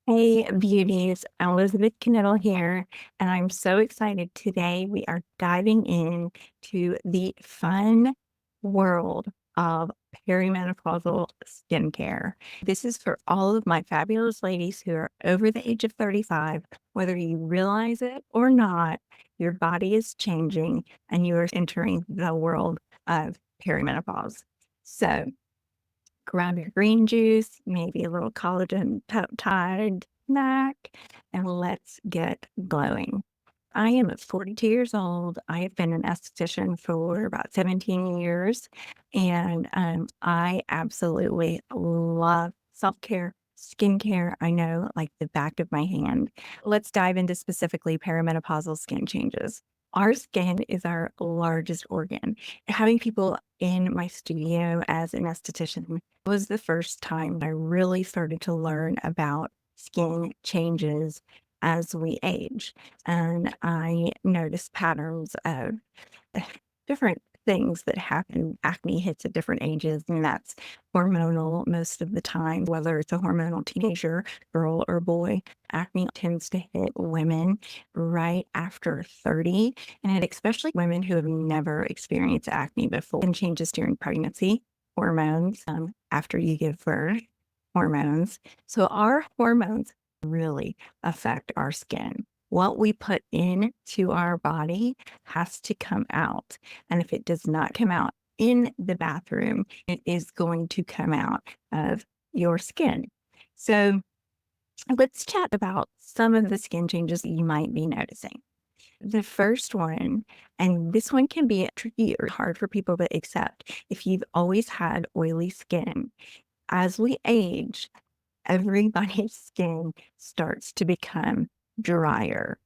Hey, beauties. Elizabeth Knittle here, and I'm so excited. Today, we are diving in to the fun world of perimenopausal skincare. This is for all of my fabulous ladies who are over the age of 35. Whether you realize it or not, your body is changing and you are entering the world of perimenopause. So, grab your green juice, maybe a little collagen peptide snack, and let's get glowing. I am 42 years old. I have been an esthetician for about 17 years, and I absolutely love self-care, skincare. I know like the back of my hand. Let's dive into specifically perimenopausal skin changes. Our skin is our largest organ. Having people in my studio as an esthetician was the first time I really started to learn about skin changes as we age. And I noticed patterns of different things that happen. Acne hits at different ages, and that's hormonal most of the time, whether it's a hormonal teenager, girl or boy. Acne tends to hit women right after 30, and especially women who have never experienced acne before. And changes during pregnancy, hormones, after you give birth, hormones. So our hormones really affect our skin. What we put into our body has to come out. And if it does not come out in the bathroom, it is going to come out of your skin. So let's chat about some of the skin changes that you might be noticing. The first one, and this one can be tricky or hard for people to accept if you've always had oily skin. As we age, everybody's skin starts to become drier.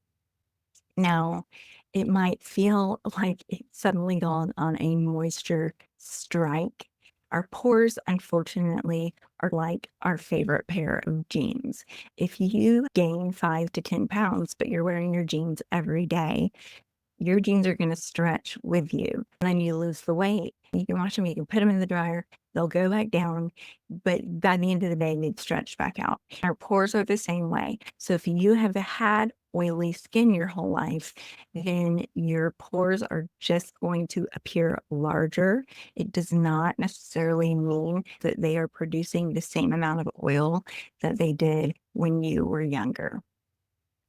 Now, it might feel like it's suddenly gone on a moisture strike. Our pores, unfortunately, are like our favorite pair of jeans. If you gain 5 to 10 pounds, but you're wearing your jeans every day, your jeans are going to stretch with you. And then you lose the weight. You can wash them, you can put them in the dryer, they'll go back down. But by the end of the day, they'd stretch back out. Our pores are the same way. So if you have had oily skin your whole life, then your pores are just going to appear larger. It does not necessarily mean that they are producing the same amount of oil that they did when you were younger.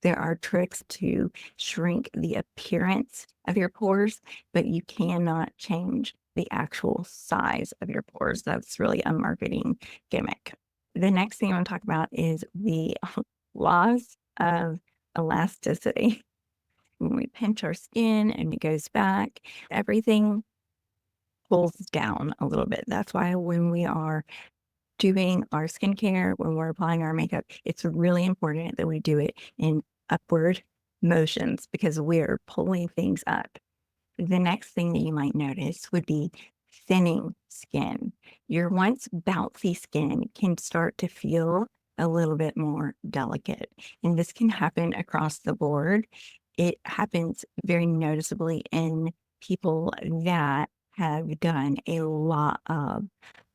There are tricks to shrink the appearance of your pores, but you cannot change the actual size of your pores. That's really a marketing gimmick. The next thing I want to talk about is the loss of elasticity. When we pinch our skin and it goes back, everything pulls down a little bit. That's why when we are doing our skincare, when we're applying our makeup, it's really important that we do it in upward motions because we're pulling things up. The next thing that you might notice would be thinning skin. Your once bouncy skin can start to feel a little bit more delicate, and this can happen across the board. It happens very noticeably in people that have done a lot of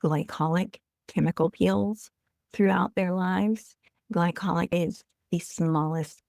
glycolic chemical peels throughout their lives. Glycolic is the smallest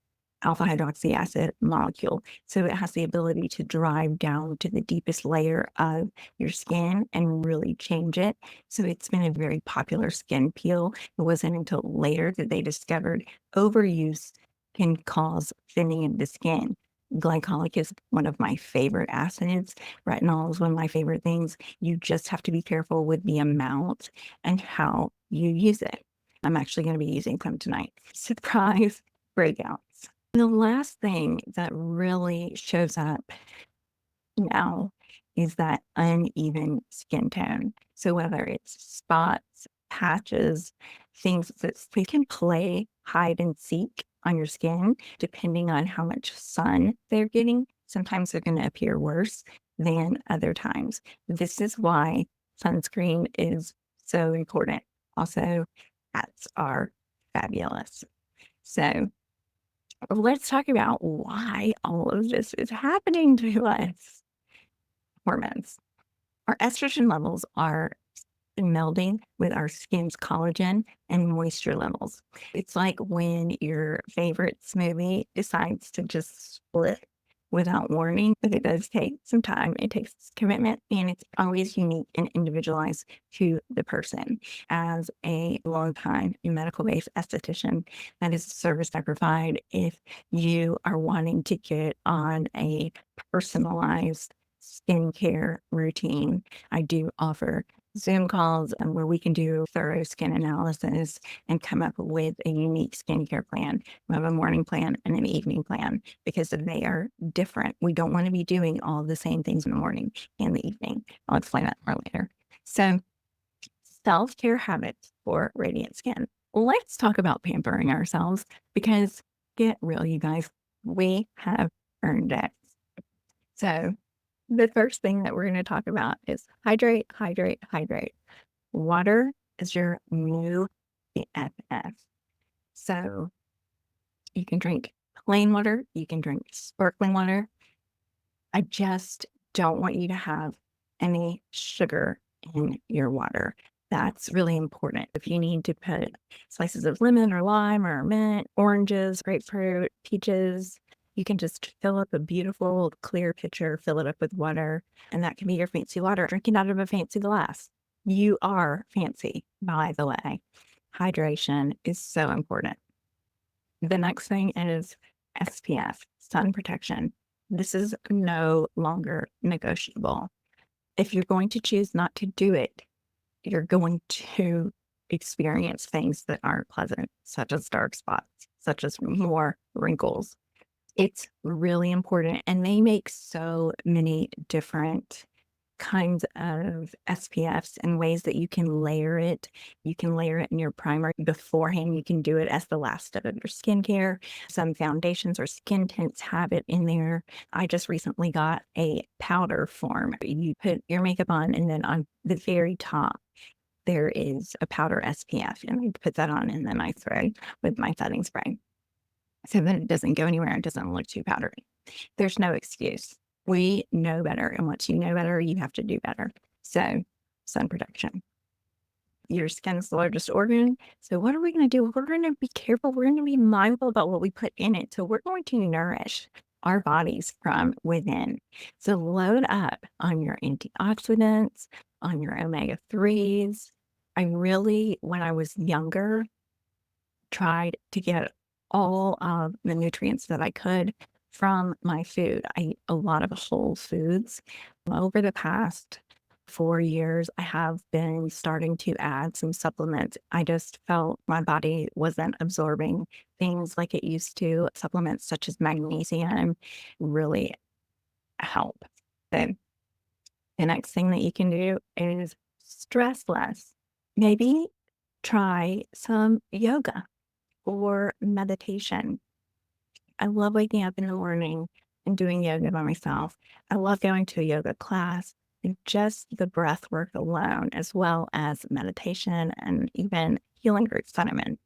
alpha hydroxy acid molecule. So it has the ability to drive down to the deepest layer of your skin and really change it. So it's been a very popular skin peel. It wasn't until later that they discovered overuse can cause thinning of the skin. Glycolic is one of my favorite acids. Retinol is one of my favorite things. You just have to be careful with the amount and how you use it. I'm actually going to be using some tonight. Surprise breakouts. The last thing that really shows up now is that uneven skin tone. So whether it's spots, patches, things that they can play hide and seek on your skin, depending on how much sun they're getting. Sometimes they're going to appear worse than other times. This is why sunscreen is so important. Also, hats are fabulous. So let's talk about why all of this is happening to us. Hormones. Our estrogen levels are melding with our skin's collagen and moisture levels. It's like when your favorite smoothie decides to just split without warning, but it does take some time. It takes commitment, and it's always unique and individualized to the person. As a longtime medical-based esthetician, that is a service I provide if you are wanting to get on a personalized skincare routine. I do offer Zoom calls where we can do thorough skin analysis and come up with a unique skincare plan. We have a morning plan and an evening plan because they are different. We don't want to be doing all the same things in the morning and the evening. I'll explain that more later. So, self-care habits for radiant skin. Let's talk about pampering ourselves because get real, you guys, we have earned it. So, the first thing that we're going to talk about is hydrate, hydrate, hydrate. Water is your new BFF. So you can drink plain water, you can drink sparkling water. I just don't want you to have any sugar in your water. That's really important. If you need to put slices of lemon or lime or mint, oranges, grapefruit, peaches, you can just fill up a beautiful clear pitcher, fill it up with water, and that can be your fancy water. Drinking out of a fancy glass. You are fancy, by the way. Hydration is so important. The next thing is SPF, sun protection. This is no longer negotiable. If you're going to choose not to do it, you're going to experience things that aren't pleasant, such as dark spots, such as more wrinkles. It's really important, and they make so many different kinds of SPFs and ways that you can layer it. You can layer it in your primer beforehand. You can do it as the last step of your skincare. Some foundations or skin tints have it in there. I just recently got a powder form. You put your makeup on, and then on the very top, there is a powder SPF, and I put that on, and then I spray with my setting spray so that it doesn't go anywhere and doesn't look too powdery. There's no excuse. We know better, and once you know better, you have to do better. So, sun protection. Your skin's the largest organ. So, what are we going to do? We're going to be careful. We're going to be mindful about what we put in it. So, we're going to nourish our bodies from within. So, load up on your antioxidants, on your omega 3s. When I was younger, tried to get all of the nutrients that I could from my food. I eat a lot of whole foods. Over the past 4 years, I have been starting to add some supplements. I just felt my body wasn't absorbing things like it used to. Supplements such as magnesium really help. So the next thing that you can do is stress less. Maybe try some yoga or meditation. I love waking up in the morning and doing yoga by myself. I love going to a yoga class and just the breath work alone, as well as meditation and even healing groups that I'm in.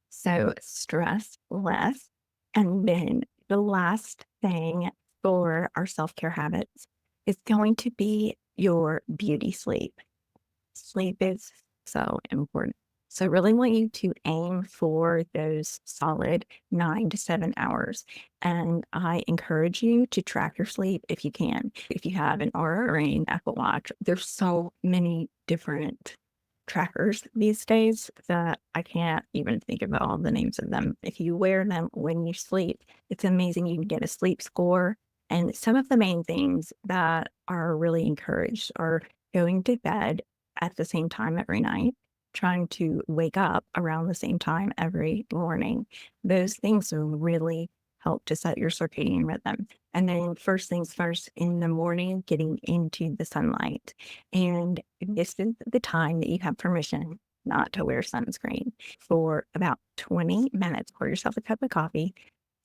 So stress less. And then the last thing for our self-care habits is going to be your beauty sleep. Sleep is so important. So I really want you to aim for those solid 9 to 7 hours. And I encourage you to track your sleep if you can. If you have an Aura or an Apple Watch, there's so many different trackers these days that I can't even think of all the names of them. If you wear them when you sleep, it's amazing. You can get a sleep score. And some of the main things that are really encouraged are going to bed at the same time every night, trying to wake up around the same time every morning. Those things will really help to set your circadian rhythm. And then first things first in the morning, getting into the sunlight. And this is the time that you have permission not to wear sunscreen for about 20 minutes. Pour yourself a cup of coffee,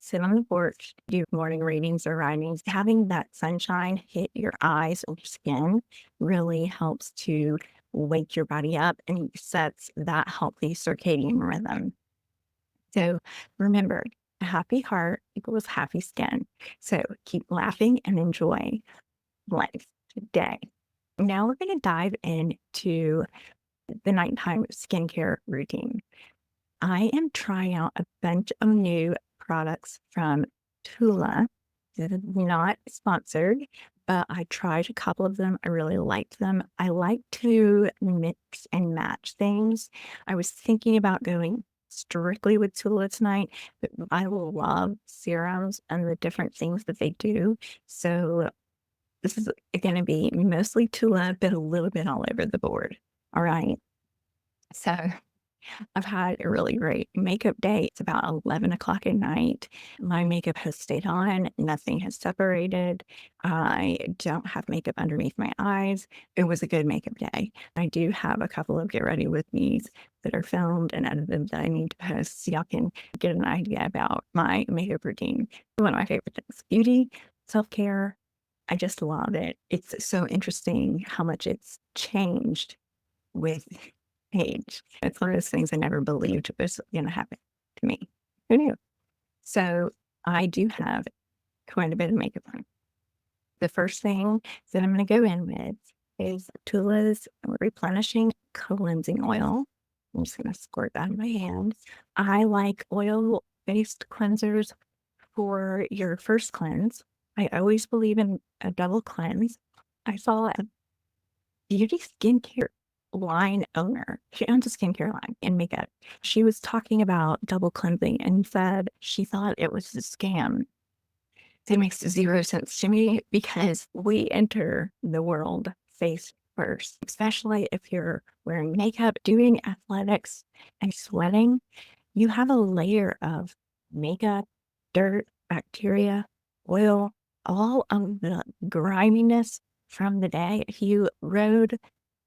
sit on the porch, do morning readings or writings. Having that sunshine hit your eyes and your skin really helps to wake your body up and sets that healthy circadian rhythm. So remember, a happy heart equals happy skin. So keep laughing and enjoy life today. Now we're going to dive into the nighttime skincare routine. I am trying out a bunch of new products from Tula. This is not sponsored, but I tried a couple of them. I really liked them. I like to mix and match things. I was thinking about going strictly with Tula tonight, but I love serums and the different things that they do. So this is going to be mostly Tula, but a little bit all over the board. All right. So I've had a really great makeup day. It's about 11 o'clock at night. My makeup has stayed on. Nothing has separated. I don't have makeup underneath my eyes. It was a good makeup day. I do have a couple of get ready with me's that are filmed and edited that I need to post so y'all can get an idea about my makeup routine. One of my favorite things, beauty, self-care. I just love it. It's so interesting how much it's changed with age. It's one of those things I never believed was going to happen to me. Who knew? So I do have quite a bit of makeup on. The first thing that I'm going to go in with is Tula's replenishing cleansing oil. I'm just going to squirt that in my hand. I like oil-based cleansers for your first cleanse. I always believe in a double cleanse. I saw a beauty skincare line owner. She owns a skincare line and makeup. She was talking about double cleansing and said she thought it was a scam. It makes zero sense to me because we enter the world face first, especially if you're wearing makeup, doing athletics, and sweating. You have a layer of makeup, dirt, bacteria, oil, all of the griminess from the day. If you rode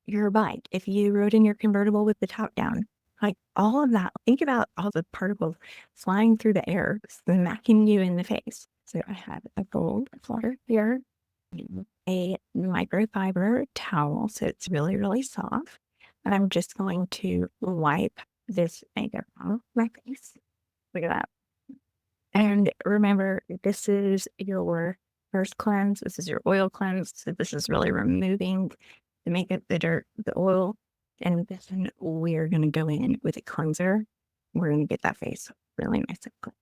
your bike, if you rode in your convertible with the top down, like all of that, think about all the particles flying through the air, smacking you in the face. So I have a gold flutter here, a microfiber towel, so it's really, really soft. And I'm just going to wipe this makeup off my face. Look at that. And remember, this is your first cleanse. This is your oil cleanse. So this is really removing the makeup, the dirt, the oil. And then we're going to go in with a cleanser. We're going to get that face really nice and clean.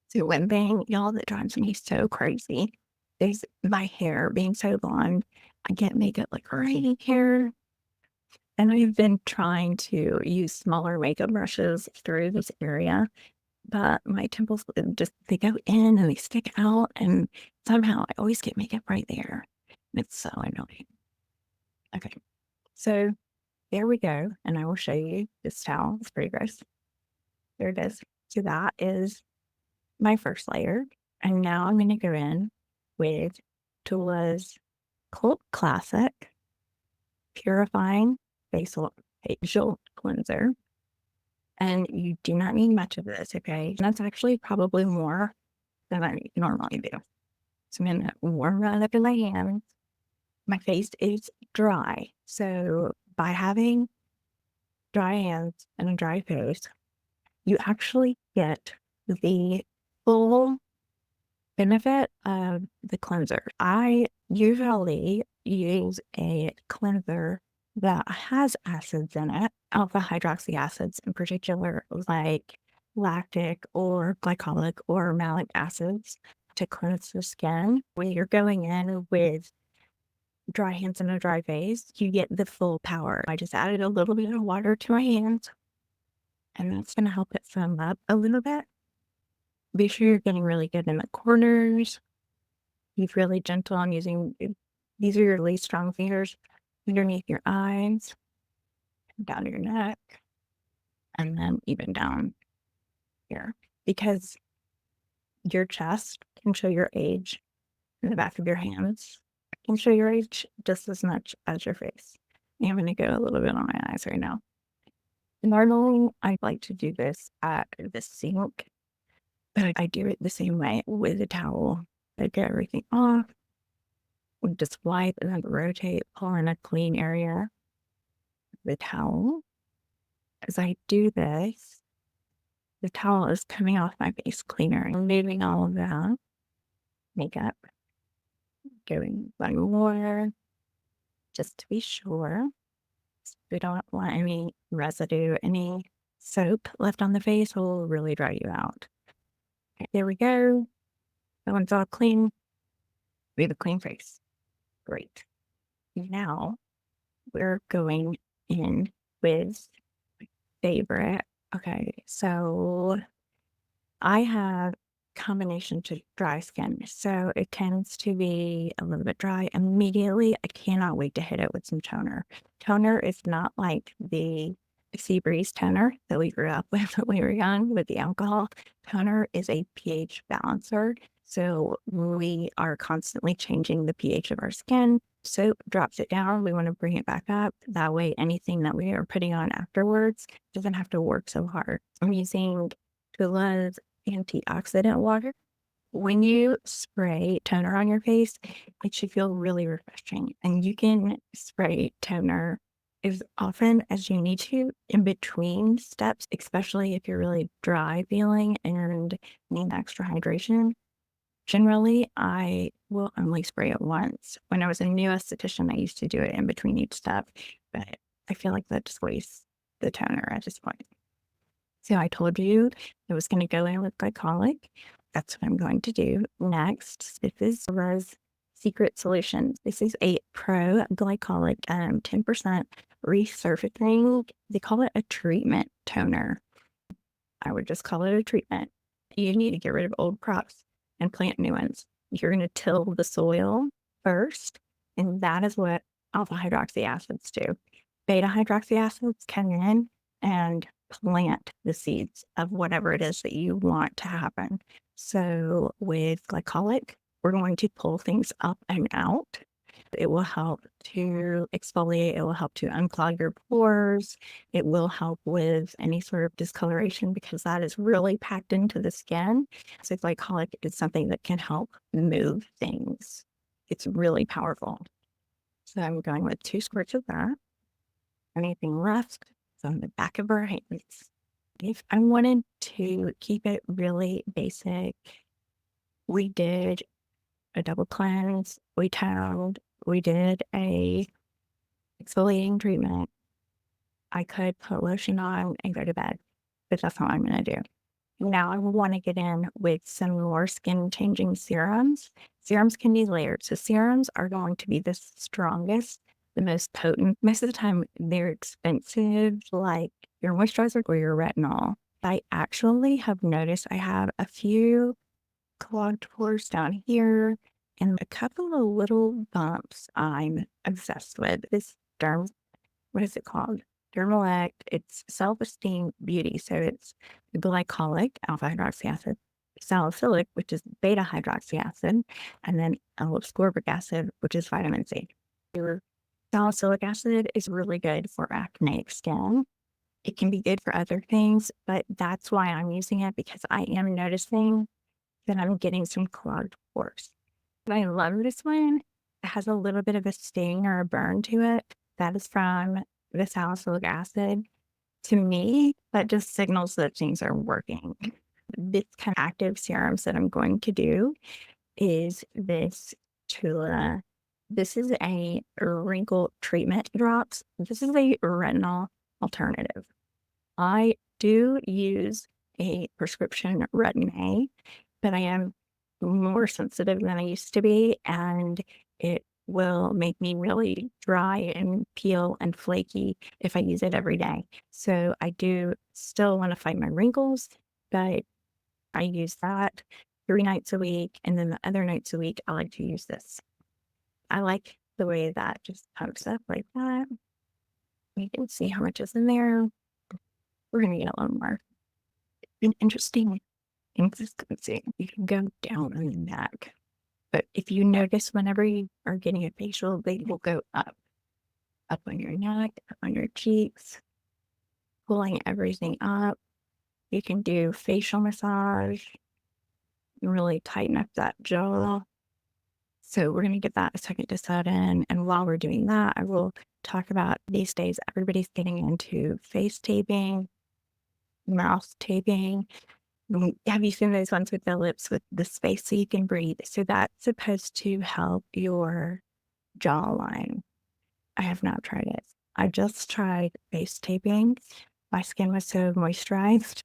So one thing, y'all, that drives me so crazy is my hair being so blonde. I get makeup like right here. And I've been trying to use smaller makeup brushes through this area, but my temples they go in and they stick out, and somehow I always get makeup right there. It's so annoying. Okay, so there we go, and I will show you this towel. It's pretty gross. There it is. So that is my first layer, and now I'm going to go in with Tula's Cult Classic Purifying Facial Cleanser. And you do not need much of this, okay? And that's actually probably more than I normally do. So I'm gonna warm that up in my hands. My face is dry. So by having dry hands and a dry face, you actually get the full benefit of the cleanser. I usually use a cleanser that has acids in it, alpha hydroxy acids in particular, like lactic or glycolic or malic acids to cleanse the skin. When you're going in with dry hands and a dry face, you get the full power. I just added a little bit of water to my hands, and that's going to help it firm up a little bit. Be sure you're getting really good in the corners. Be really gentle on using, these are your least strong fingers, underneath your eyes, down your neck, and then even down here. Because your chest can show your age, and the back of your hands can show your age just as much as your face. I'm going to go a little bit on my eyes right now. Normally, I like to do this at the sink, but I do it the same way with a towel. I get everything off, we just wipe and then rotate, pull in a clean area of the towel. As I do this, the towel is coming off my face cleaner and removing all of that makeup, going running water, just to be sure. We don't want any residue, any soap left on the face will really dry you out. Okay, there we go. That one's all clean. We have a clean face. Great. Now we're going in with my favorite. Okay, so I have combination to dry skin, so it tends to be a little bit dry immediately. I cannot wait to hit it with some toner. Toner is not like the sea breeze toner that we grew up with when we were young with the alcohol. Toner is a pH balancer, so we are constantly changing the pH of our skin. Soap drops it down. We want to bring it back up. That way, anything that we are putting on afterwards doesn't have to work so hard. I'm using Tula's antioxidant water. When you spray toner on your face, it should feel really refreshing. And you can spray toner as often as you need to in between steps, especially if you're really dry feeling and need extra hydration. Generally, I will only spray it once. When I was a new esthetician, I used to do it in between each step, but I feel like that just wastes the toner at this point. So I told you I was going to go in with glycolic. That's what I'm going to do next. This is Rose Secret Solutions. This is a pro glycolic 10% resurfacing. They call it a treatment toner. I would just call it a treatment. You need to get rid of old crops and plant new ones. You're going to till the soil first, and that is what alpha hydroxy acids do. Beta hydroxy acids come in and plant the seeds of whatever it is that you want to happen. So with glycolic, we're going to pull things up and out. It will help to exfoliate. It will help to unclog your pores. It will help with any sort of discoloration because that is really packed into the skin. So glycolic is something that can help move things. It's really powerful. So I'm going with 2 squirts of that. Anything left is on the back of our hands. If I wanted to keep it really basic, we did a double cleanse, we toned, we did a exfoliating treatment. I could put lotion on and go to bed, but that's not what I'm going to do. Now I want to get in with some more skin changing serums. Serums can be layered. So serums are going to be the strongest, the most potent. Most of the time they're expensive, like your moisturizer or your retinol. I actually have noticed I have a few clogged pores down here and a couple of little bumps I'm obsessed with. This what is it called? Dermalect. It's self-esteem beauty. So it's glycolic, alpha hydroxy acid, salicylic, which is beta hydroxy acid, and then ascorbic acid, which is vitamin C. Your salicylic acid is really good for acneic skin. It can be good for other things, but that's why I'm using it because I am noticing that I'm getting some clogged pores. But I love this one. It has a little bit of a sting or a burn to it. That is from the salicylic acid. To me, that just signals that things are working. This kind of active serums that I'm going to do is this Tula. This is a wrinkle treatment drops. This is a retinol alternative. I do use a prescription Retin-A, but I am more sensitive than I used to be, and it will make me really dry and peel and flaky if I use it every day. So I do still want to fight my wrinkles, but I use that 3 nights a week, and then the other nights a week, I like to use this. I like the way that just pumps up like that. You can see how much is in there. We're going to get a little more. An interesting consistency. You can go down on the neck. But if you notice whenever you are getting a facial, they will go up on your neck, up on your cheeks, pulling everything up. You can do facial massage and really tighten up that jaw. So we're going to get that a second to set in. And while we're doing that, I will talk about these days, everybody's getting into face taping, mouth taping. Have you seen those ones with the lips with the space so you can breathe? So that's supposed to help your jawline. I have not tried it. I just tried face taping. My skin was so moisturized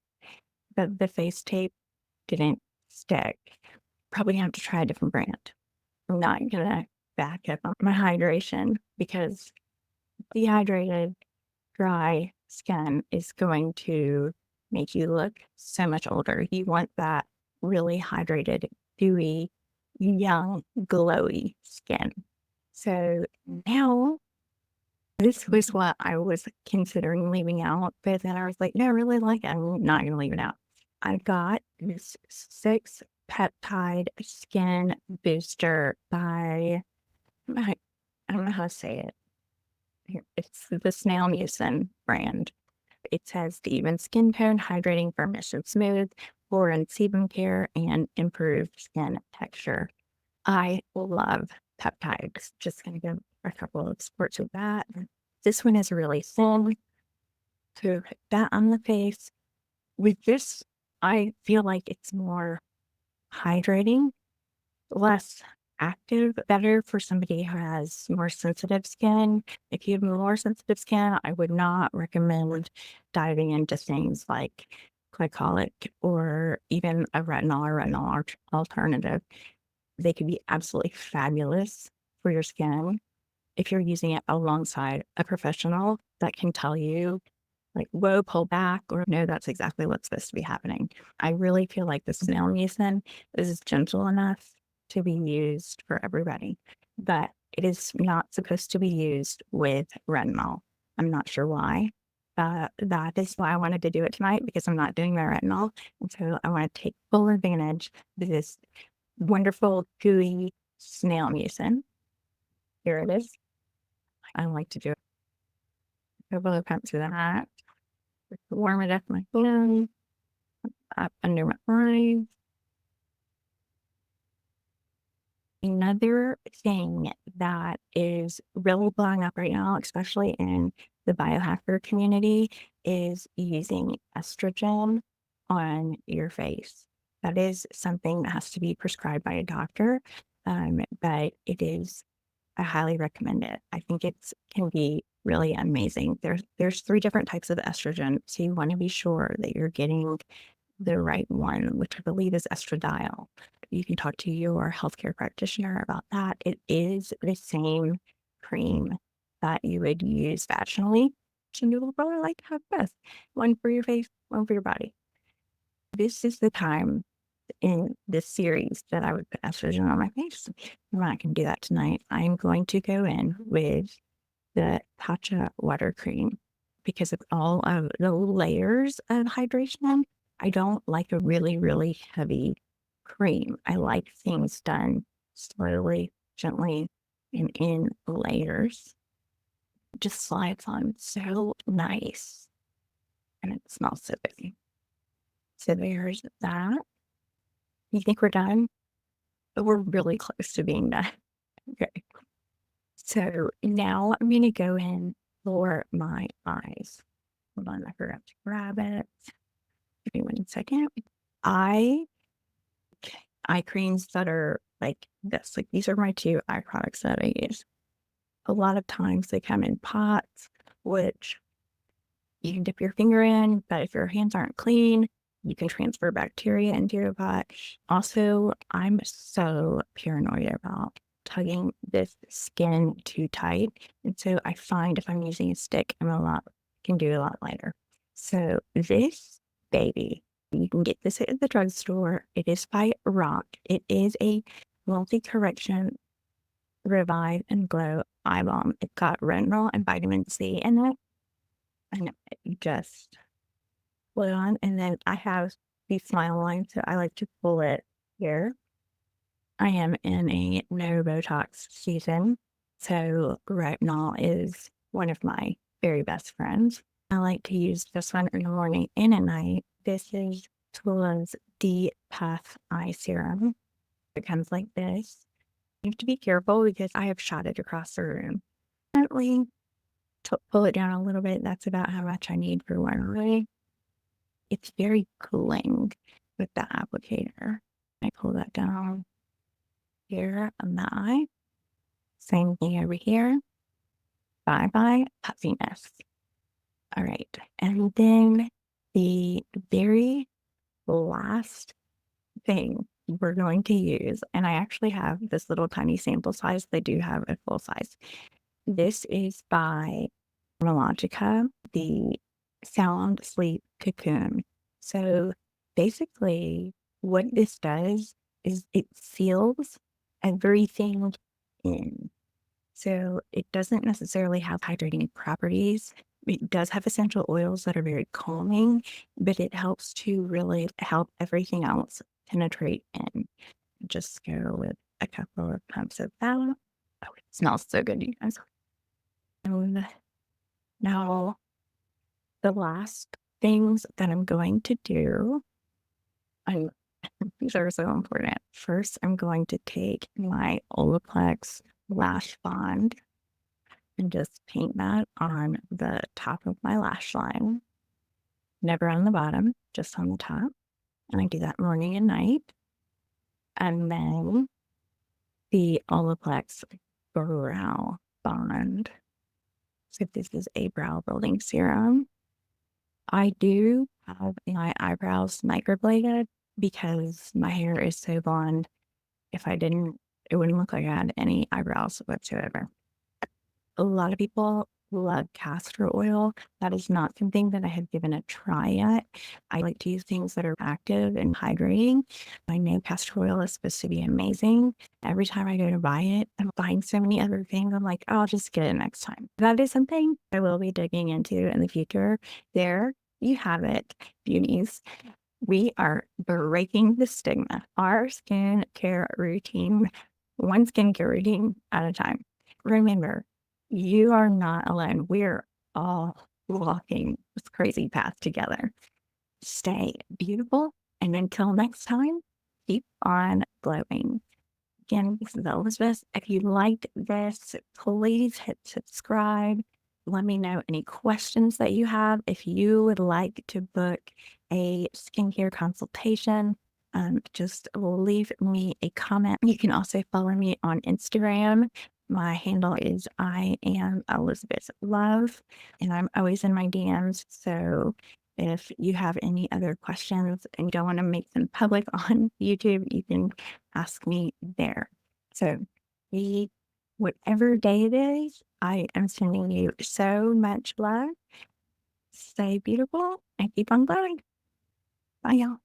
that the face tape didn't stick. Probably gonna have to try a different brand. I'm not gonna back up on my hydration because dehydrated, dry skin is going to make you look so much older. You want that really hydrated, dewy, young, glowy skin. So now this was what I was considering leaving out, but then I was like, no, I really like it. I'm not going to leave it out. I got this 6 peptide skin booster by, I don't know how to say it. Here, it's the Snail Mucin brand. It says the even skin tone, hydrating, firmness, and smooth, pore and sebum care, and improved skin texture. I love peptides. Just going to give a couple of sports with that. This one is really thin. So put that on the face. With this, I feel like it's more hydrating, less active, better for somebody who has more sensitive skin. If you have more sensitive skin, I would not recommend diving into things like glycolic or even a retinol alternative. They could be absolutely fabulous for your skin if you're using it alongside a professional that can tell you, like, whoa, pull back, or no, that's exactly what's supposed to be happening. I really feel like the snail mucin is gentle enough to be used for everybody, but it is not supposed to be used with retinol. I'm not sure why. That is why I wanted to do it tonight, because I'm not doing my retinol. And so I want to take full advantage of this wonderful, gooey snail mucin. Here it is. I like to do a couple of pumps of that. Warm it up my skin, up under my eyes. Another thing that is really blowing up right now, especially in the biohacker community, is using estrogen on your face. That is something that has to be prescribed by a doctor, but I highly recommend it. I think it can be really amazing. There's 3 different types of estrogen, so you want to be sure that you're getting the right one, which I believe is estradiol. You can talk to your healthcare practitioner about that. It is the same cream that you would use vaginally. Some people probably like to have both, one for your face, one for your body. This is the time in this series that I would put estrogen on my face. I'm not going to do that tonight. I'm going to go in with the Tatcha water cream because of all of the layers of hydration. I don't like a really, really heavy cream. I like things done slowly, gently, and in layers. It just slides on so nice, and it smells so good. So there's that. You think we're done? But we're really close to being done. Okay. So now I'm going to go in for my eyes. Hold on, I forgot to grab it. Give me 1 second. Eye creams that are like this. Like, these are my 2 eye products that I use. A lot of times they come in pots, which you can dip your finger in, but if your hands aren't clean, you can transfer bacteria into your pot. Also, I'm so paranoid about tugging this skin too tight. And so I find if I'm using a stick, can do a lot lighter. So this baby, you can get this at the drugstore. It is by Rock. It is a multi-correction revive and glow eye balm. It's got retinol and vitamin C in it. And it just put it on. And then I have these smile lines, so I like to pull it here. I am in a no Botox season, so retinol is one of my very best friends. I like to use this one in the morning and at night. This is Tula's D-Puff Eye Serum. It comes like this. You have to be careful because I have shot it across the room. Gently pull it down a little bit. That's about how much I need for one eye. It's very cooling with the applicator. I pull that down here on the eye. Same thing over here. bye-bye puffiness. All right, and then the very last thing we're going to use, and I actually have this little tiny sample size. They do have a full size. This is by Melogica, the Sound Sleep Cocoon. So basically, what this does is it seals everything in. So it doesn't necessarily have hydrating properties. It does have essential oils that are very calming, but it helps to really help everything else penetrate in. Just go with a couple of pumps of that. Oh, it smells so good, you guys. And now, the last things that I'm going to do, I'm these are so important. First, I'm going to take my Olaplex Lash Bond and just paint that on the top of my lash line. Never on the bottom, just on the top. And I do that morning and night. And then the Olaplex Brow Bond. So this is a brow building serum. I do have my eyebrows microbladed because my hair is so blonde. If I didn't, it wouldn't look like I had any eyebrows whatsoever. A lot of people love castor oil. That is not something that I have given a try yet. I like to use things that are active and hydrating. I know castor oil is supposed to be amazing. Every time I go to buy it, I'm buying so many other things. I'm like, oh, I'll just get it next time. That is something I will be digging into in the future. There you have it, beauties. We are breaking the stigma. Our skincare routine, one skincare routine at a time. Remember, you are not alone. We're all walking this crazy path together. Stay beautiful. And until next time, keep on glowing. Again, this is Elizabeth. If you liked this, please hit subscribe. Let me know any questions that you have. If you would like to book a skincare consultation, just leave me a comment. You can also follow me on Instagram. My handle is I am Elizabeth Love, and I'm always in my DMs. So if you have any other questions and you don't want to make them public on YouTube, you can ask me there. So, whatever day it is, I am sending you so much love. Stay beautiful and keep on glowing. Bye, y'all.